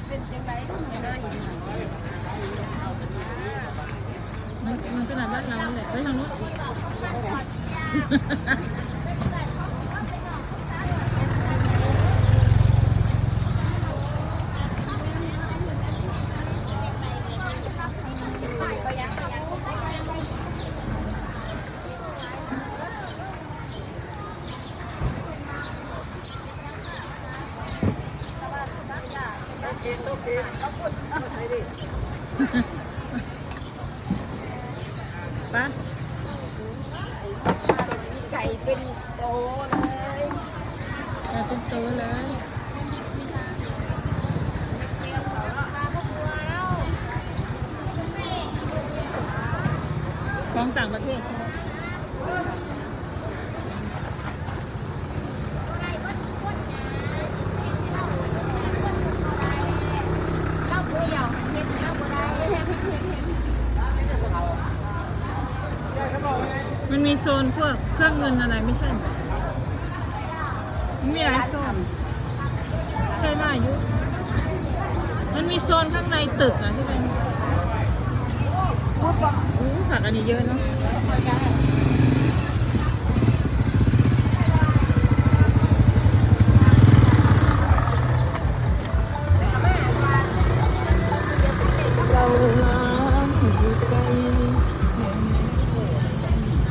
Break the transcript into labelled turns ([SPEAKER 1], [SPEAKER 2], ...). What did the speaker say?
[SPEAKER 1] เป็นยังไงไม่ได้อยู่
[SPEAKER 2] มันขนาดบ้านเราแหละไปทางนู้นป้า
[SPEAKER 1] ไก่เป็นโตเลย
[SPEAKER 2] ไก่เป็นโตเลยของต่างประเทศมันมีโซนพวกเครื่องเงินอะไรไม่ใช่มันมีหลายโซนใช่ไหมยุมันมีโซนข้างในตึกอ่ะที่เป็นผักอันนี้เยอะเนาะ